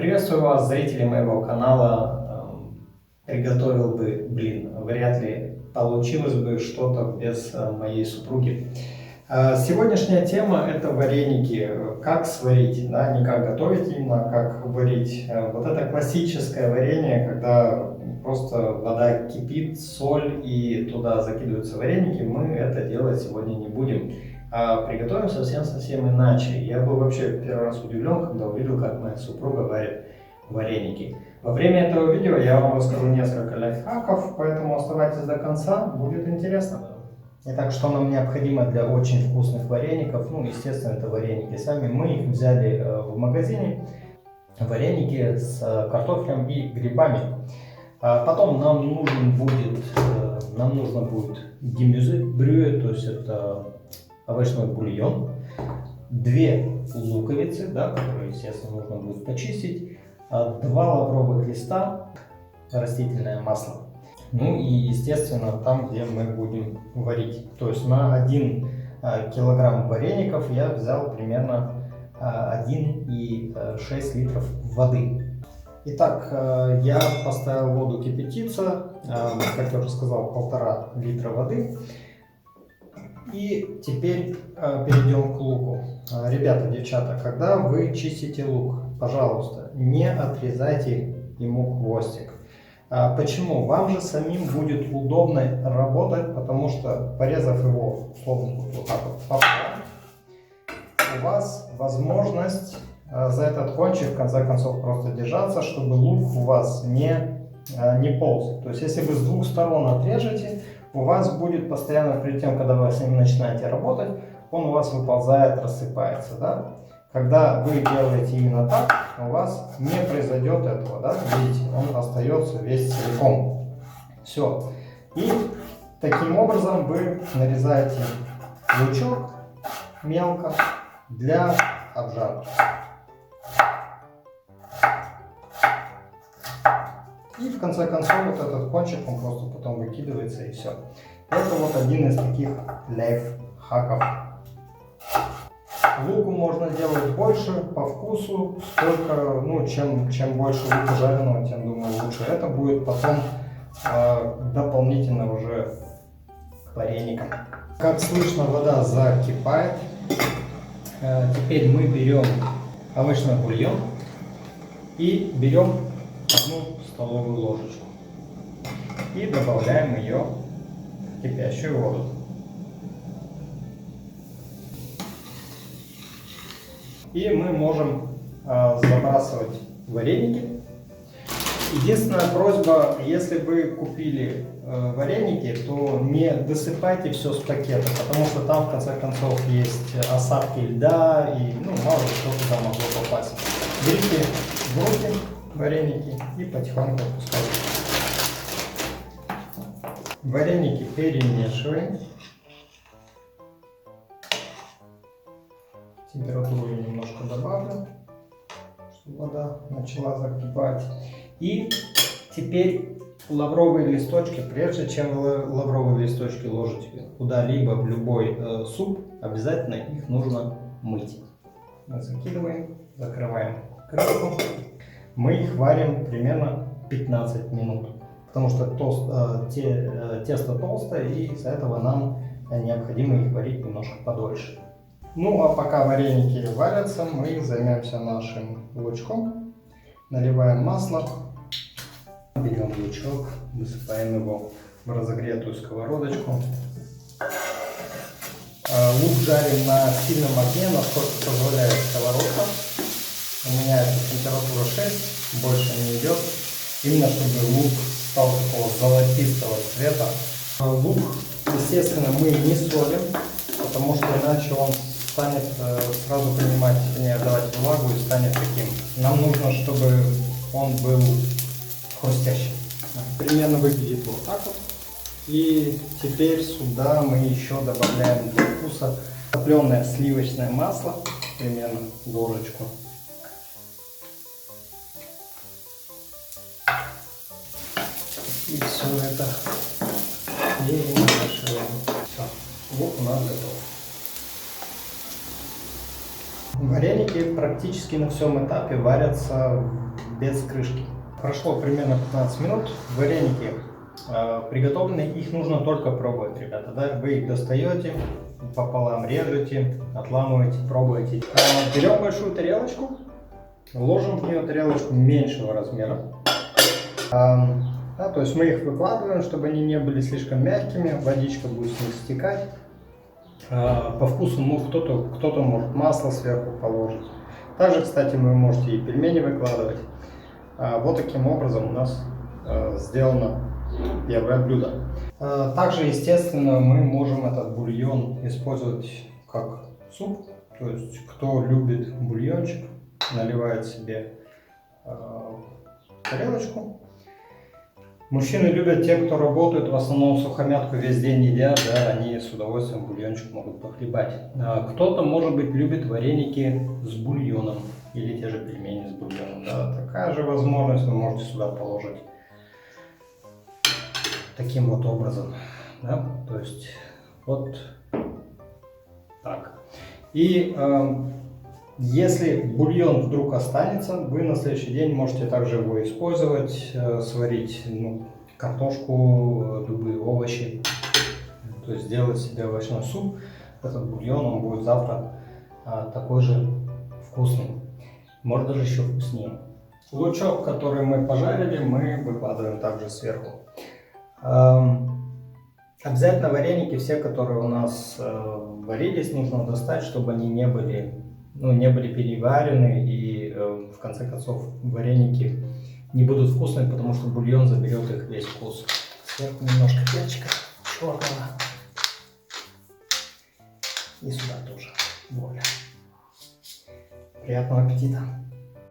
Приветствую вас, зрители моего канала. Приготовил бы, вряд ли получилось бы что-то без моей супруги. Сегодняшняя тема — это вареники. Как сварить, да, не как готовить именно, а как варить. Вот это классическое варенье, когда просто вода кипит, соль и туда закидываются вареники. Мы это делать сегодня не будем. Приготовим совсем иначе. Я был вообще первый раз удивлен, когда увидел, как моя супруга варит вареники. Во время этого видео я вам расскажу несколько лайфхаков, поэтому оставайтесь до конца, будет интересно. Итак, что нам необходимо для очень вкусных вареников? Ну, естественно, это вареники сами. Мы их взяли в магазине. Вареники с картофелем и грибами. Потом нам нужно будет гемюзе-брюе, то есть это овощной бульон, 2 луковицы, да, которые, естественно, нужно будет почистить, 2 лавровых листа, растительное масло. Ну и, естественно, там, где мы будем варить. То есть на 1 килограмм вареников я взял примерно 1,6 литров воды. Итак, я поставил воду кипятиться, как я уже сказал, 1,5 литра воды. И теперь перейдем к луку. Ребята, девчата, когда вы чистите лук, пожалуйста, не отрезайте ему хвостик. Почему? Вам же самим будет удобно работать, потому что, порезав его, условно, вот так вот пополам, у вас возможность за этот кончик в конце концов просто держаться, чтобы лук у вас не полз. То есть если вы с 2 сторон отрежете, у вас будет постоянно, перед тем, когда вы с ним начинаете работать, он у вас выползает, рассыпается. Да? Когда вы делаете именно так, у вас не произойдет этого. Да? Видите, он остается весь целиком. Все. И таким образом вы нарезаете лучок мелко для обжарки. И в конце концов вот этот кончик, он просто потом выкидывается и все. Это вот один из таких лайфхаков. Луку можно делать больше, по вкусу, сколько, ну, чем больше лука жареного, тем, думаю, лучше. Это будет потом дополнительно уже к вареникам. Как слышно, вода закипает. Теперь мы берем овощной бульон и берем 1 столовую ложечку и добавляем ее в кипящую воду. И мы можем забрасывать вареники. Единственная просьба, если вы купили вареники, то не досыпайте все с пакета, потому что там в конце концов есть осадки льда и мало ли что туда могло попасть. Берите в руки вареники и потихоньку отпускайте. Вареники перемешиваем. Температуру я немножко добавлю, чтобы вода начала закипать. И теперь лавровые листочки, прежде чем лавровые листочки ложите куда-либо в любой суп, обязательно их нужно мыть. Мы закидываем, закрываем крышку. Мы их варим примерно 15 минут, потому что тесто толстое, и из-за этого нам необходимо их варить немножко подольше. Ну а пока вареники варятся, мы займемся нашим лучком. Наливаем масло, берем лучок, высыпаем его в разогретую сковородочку. Лук жарим на сильном огне, насколько позволяет сковородка. У меня это температура 6, больше не идет. Именно чтобы лук стал такого золотистого цвета. Лук, естественно, мы не солим, потому что иначе он станет сразу принимать, не отдавать влагу и станет таким. Нам нужно, чтобы он был хрустящим. Примерно выглядит вот так вот. И теперь сюда мы еще добавляем для вкуса топленое сливочное масло, примерно ложечку. И все это перемешиваем. Все, лук у нас готов. Вареники практически на всем этапе варятся без крышки. Прошло примерно 15 минут. Вареники приготовлены. Их нужно только пробовать, ребята. Да? Вы их достаете, пополам режете, отламываете, пробуете. Берем большую тарелочку, ложим в нее тарелочку меньшего размера. Да, то есть мы их выкладываем, чтобы они не были слишком мягкими. Водичка будет с них стекать. По вкусу кто-то может масло сверху положить. Также, кстати, вы можете и пельмени выкладывать. Вот таким образом у нас сделано первое блюдо. Также, естественно, мы можем этот бульон использовать как суп. То есть, кто любит бульончик, наливает себе тарелочку. Мужчины любят те, кто работают, в основном сухомятку весь день едят, да, они с удовольствием бульончик могут похлебать. Кто-то, может быть, любит вареники с бульоном или те же пельмени с бульоном. Да. Такая же возможность вы можете сюда положить таким вот образом. Да. То есть вот так. И если бульон вдруг останется, вы на следующий день можете также его использовать, сварить картошку, любые овощи, то есть сделать себе овощной суп. Этот бульон, он будет завтра такой же вкусный, может даже еще вкуснее. Лучок, который мы пожарили, мы выкладываем также сверху. Обязательно вареники, все, которые у нас варились, нужно достать, чтобы они не были переварены, и в конце концов вареники не будут вкусными, потому что бульон заберет их весь вкус. Сверху немножко перчика черного. И сюда тоже. Вуаля. Приятного аппетита!